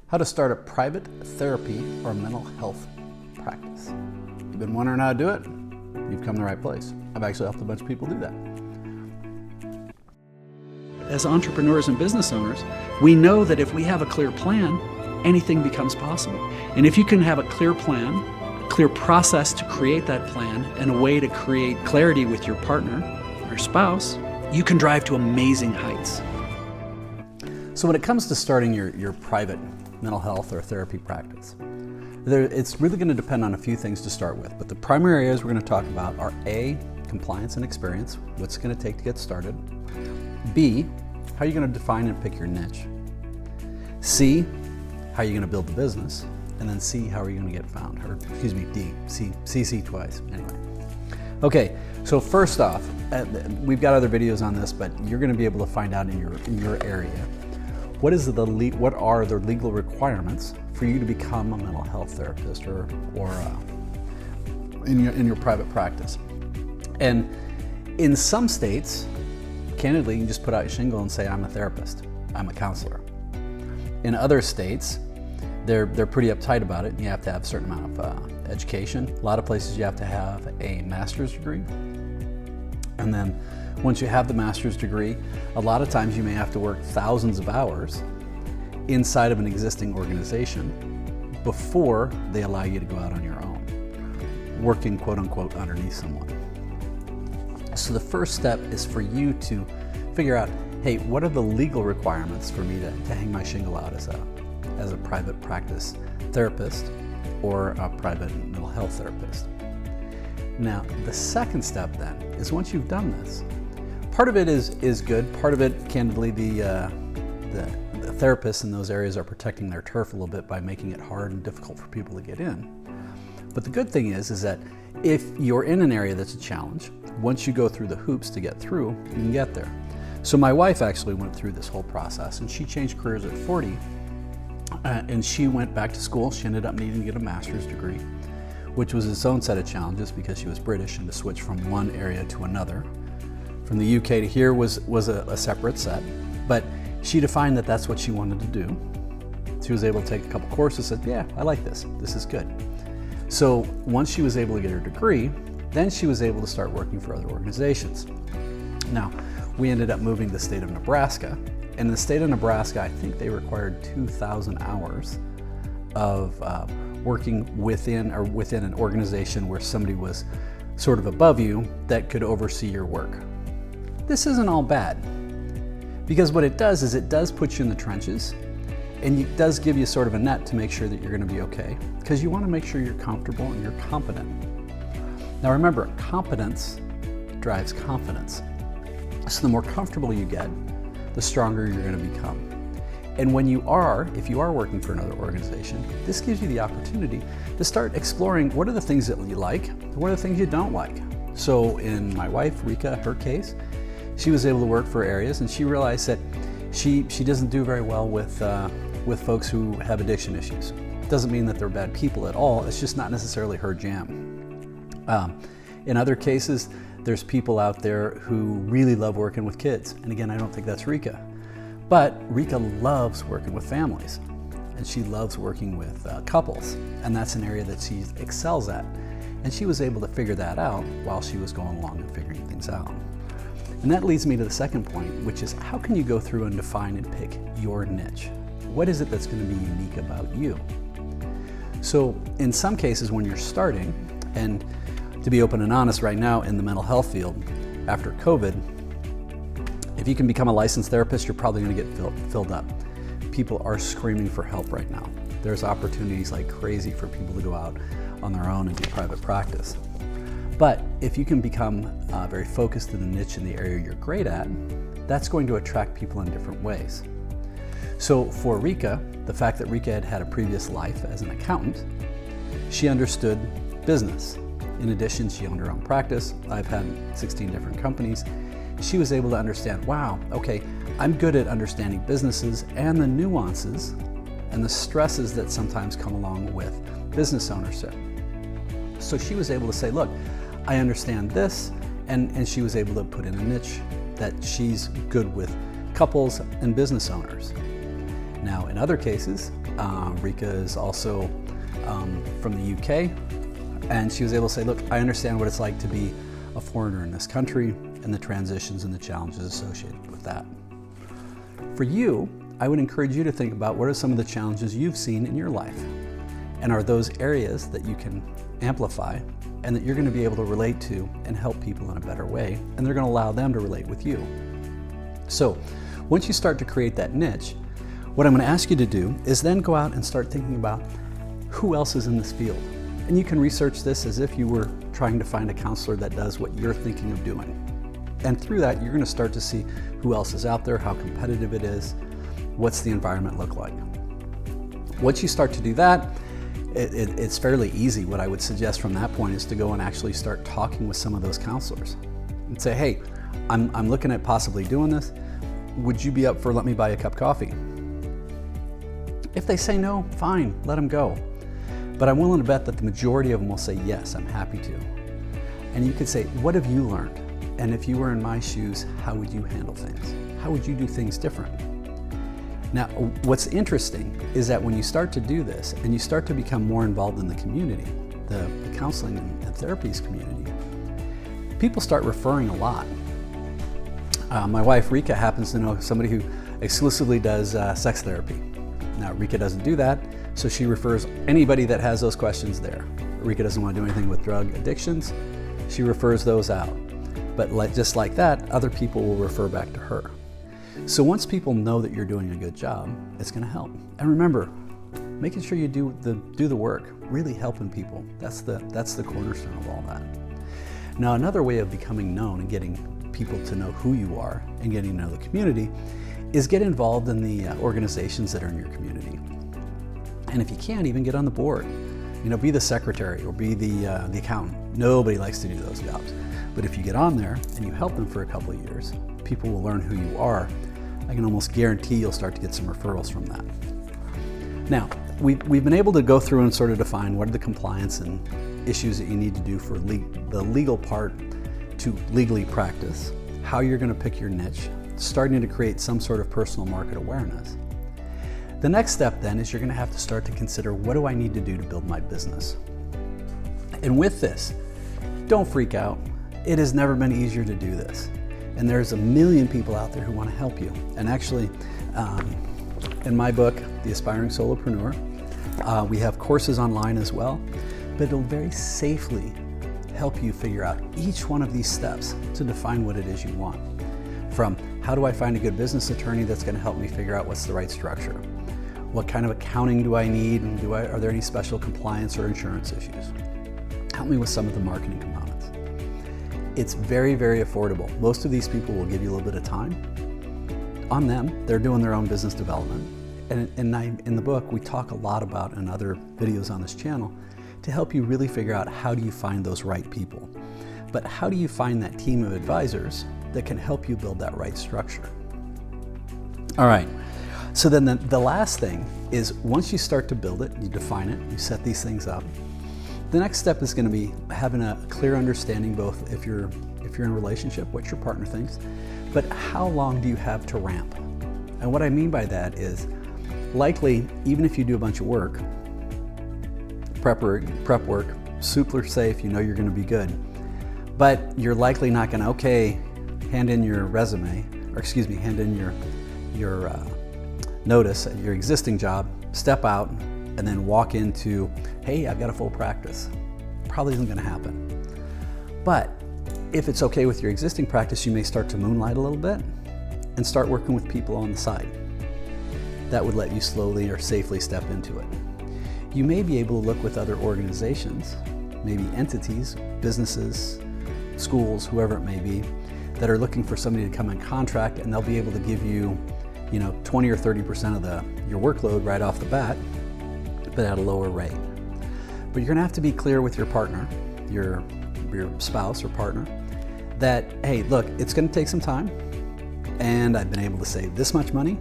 How to start a private therapy or mental health practice. You've been wondering how to do it? You've come to the right place. I've actually helped a bunch of people do that. As entrepreneurs and business owners, we know that if we have a clear plan, anything becomes possible. And if you can have a clear plan, a clear process to create that plan, and a way to create clarity with your partner or spouse, you can drive to amazing heights. So when it comes to starting your private mental health or therapy practice, it's really going to depend on a few things to start with. But the primary areas we're going to talk about are A, compliance and experience, what's it going to take to get started. B, how are you going to define and pick your niche. C, how are you going to build the business. And then C, how are you going to get found? Or excuse me, D, C twice, anyway. Okay, so first off, we've got other videos on this, but you're going to be able to find out in your area what are the legal requirements for you to become a mental health therapist or in your private practice. And in some states, candidly, you can just put out your shingle and say, I'm a therapist, I'm a counselor. In other states, they're pretty uptight about it. You have to have a certain amount of education. A lot of places you have to have a master's degree. And then once you have the master's degree, a lot of times you may have to work thousands of hours inside of an existing organization before they allow you to go out on your own, working quote unquote underneath someone. So the first step is for you to figure out, hey, what are the legal requirements for me to hang my shingle out as a private practice therapist or a private mental health therapist. Now, the second step then is once you've done this, part of it is good. Part of it, candidly, the therapists in those areas are protecting their turf a little bit by making it hard and difficult for people to get in. But the good thing is that if you're in an area that's a challenge, once you go through the hoops to get through, you can get there. So my wife actually went through this whole process, and she changed careers at 40, and she went back to school. She ended up needing to get a master's degree, which was its own set of challenges because she was British, and to switch from one area to another, from the UK to here was a separate set. But she defined that that's what she wanted to do. She was able to take a couple courses, said, yeah, I like this. This is good. So once she was able to get her degree, then she was able to start working for other organizations. Now, we ended up moving to the state of Nebraska. And in the state of Nebraska, I think they required 2,000 hours of working within an organization where somebody was sort of above you that could oversee your work. This isn't all bad, because what it does is it does put you in the trenches, and it does give you sort of a net to make sure that you're going to be okay, because you want to make sure you're comfortable and you're competent. Now remember, competence drives confidence. So the more comfortable you get, the stronger you're going to become. And if you are working for another organization, this gives you the opportunity to start exploring what are the things that you like, what are the things you don't like. So in my wife, Rika, her case, she was able to work for areas, and she realized that she doesn't do very well with folks who have addiction issues. It doesn't mean that they're bad people at all, it's just not necessarily her jam. In other cases, there's people out there who really love working with kids. And again, I don't think that's Rika. But Rika loves working with families, and she loves working with couples, and that's an area that she excels at. And she was able to figure that out while she was going along and figuring things out. And that leads me to the second point, which is how can you go through and define and pick your niche? What is it that's going to be unique about you? So in some cases when you're starting, and to be open and honest right now in the mental health field, after COVID, if you can become a licensed therapist, you're probably going to get filled up. People are screaming for help right now. There's opportunities like crazy for people to go out on their own and do private practice. But if you can become very focused in the niche in the area you're great at, that's going to attract people in different ways. So for Rika, the fact that Rika had had a previous life as an accountant, she understood business. In addition, she owned her own practice. I've had 16 different companies. She was able to understand, wow, okay, I'm good at understanding businesses and the nuances and the stresses that sometimes come along with business ownership. So she was able to say, look, I understand this, and she was able to put in a niche that she's good with couples and business owners. Now, in other cases, Rika is also from the UK, and she was able to say, look, I understand what it's like to be a foreigner in this country and the transitions and the challenges associated with that. For you, I would encourage you to think about what are some of the challenges you've seen in your life, and are those areas that you can amplify and that you're going to be able to relate to and help people in a better way, and they're going to allow them to relate with you. So once you start to create that niche, what I'm going to ask you to do is then go out and start thinking about who else is in this field. And you can research this as if you were trying to find a counselor that does what you're thinking of doing. And through that, you're going to start to see who else is out there, how competitive it is, what's the environment look like. Once you start to do that, it's fairly easy. What I would suggest from that point is to go and actually start talking with some of those counselors and say, hey, I'm looking at possibly doing this. Would you be up for let me buy a cup of coffee? If they say no, fine, let them go. But I'm willing to bet that the majority of them will say, yes, I'm happy to. And you could say, what have you learned? And if you were in my shoes, how would you handle things? How would you do things different? Now, what's interesting is that when you start to do this and you start to become more involved in the community, the counseling and therapies community, people start referring a lot. My wife, Rika, happens to know somebody who exclusively does sex therapy. Now, Rika doesn't do that, so she refers anybody that has those questions there. Rika doesn't want to do anything with drug addictions. She refers those out. But just like that, other people will refer back to her. So once people know that you're doing a good job, it's going to help. And remember, making sure you do the work, really helping people. That's the cornerstone of all that. Now, another way of becoming known and getting people to know who you are and getting to know the community is get involved in the organizations that are in your community. And if you can't, even get on the board. Be the secretary or be the accountant. Nobody likes to do those jobs. But if you get on there and you help them for a couple of years, people will learn who you are. I can almost guarantee you'll start to get some referrals from that. Now, we've been able to go through and sort of define what are the compliance and issues that you need to do for the legal part to legally practice, how you're going to pick your niche, starting to create some sort of personal market awareness. The next step then is you're going to have to start to consider, what do I need to do to build my business? And with this, don't freak out. It has never been easier to do this. And there's a million people out there who want to help you. And actually, in my book, The Aspiring Solopreneur, we have courses online as well, but it'll very safely help you figure out each one of these steps to define what it is you want. From how do I find a good business attorney that's going to help me figure out what's the right structure? What kind of accounting do I need? And are there any special compliance or insurance issues? Help me with some of the marketing components. It's very, very affordable. Most of these people will give you a little bit of time. On them, they're doing their own business development. And in the book, we talk a lot about, in other videos on this channel, to help you really figure out how do you find those right people. But how do you find that team of advisors that can help you build that right structure? All right, so then the last thing is, once you start to build it, you define it, you set these things up, the next step is going to be having a clear understanding, both if you're in a relationship, what your partner thinks, but how long do you have to ramp? And what I mean by that is, likely, even if you do a bunch of work, prep work, super safe, you know you're going to be good, but you're likely not going to, hand in your resume, hand in your notice at your existing job, step out, and then walk into, hey, I've got a full practice. Probably isn't going to happen. But if it's okay with your existing practice, you may start to moonlight a little bit and start working with people on the side. That would let you slowly or safely step into it. You may be able to look with other organizations, maybe entities, businesses, schools, whoever it may be, that are looking for somebody to come in contract, and they'll be able to give you, 20 or 30% of your workload right off the bat, but at a lower rate. But you're going to have to be clear with your partner, your spouse or partner, that, hey, look, it's going to take some time, and I've been able to save this much money,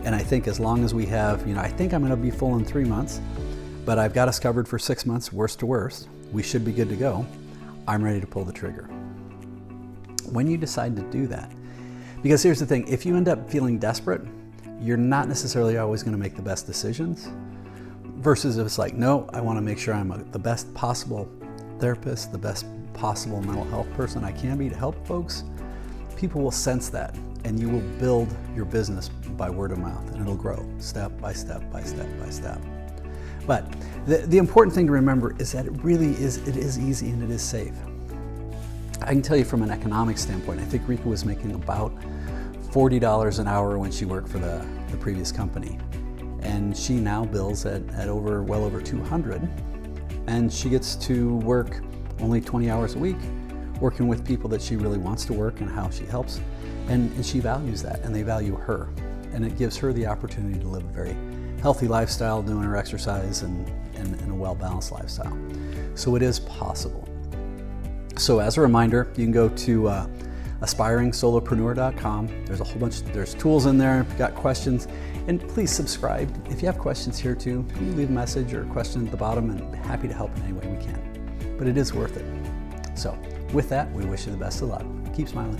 and I think as long as we have, I think I'm going to be full in 3 months, but I've got us covered for 6 months, worst to worst, we should be good to go. I'm ready to pull the trigger. When you decide to do that, because here's the thing, if you end up feeling desperate, you're not necessarily always going to make the best decisions. Versus if it's like, no, I want to make sure I'm the best possible therapist, the best possible mental health person I can be to help folks, people will sense that, and you will build your business by word of mouth, and it'll grow step by step by step by step. But the important thing to remember is that it is easy and it is safe. I can tell you from an economic standpoint, I think Rika was making about $40 an hour when she worked for the previous company. And she now bills at well over 200, and she gets to work only 20 hours a week, working with people that she really wants to work and how she helps, and she values that, and they value her, and it gives her the opportunity to live a very healthy lifestyle, doing her exercise and a well-balanced lifestyle. So it is possible. So as a reminder, you can go to aspiringsolopreneur.com. There's a whole bunch, there's tools in there. If you've got questions, and please subscribe. If you have questions here too, you leave a message or a question at the bottom, and happy to help in any way we can. But it is worth it. So with that, we wish you the best of luck. Keep smiling.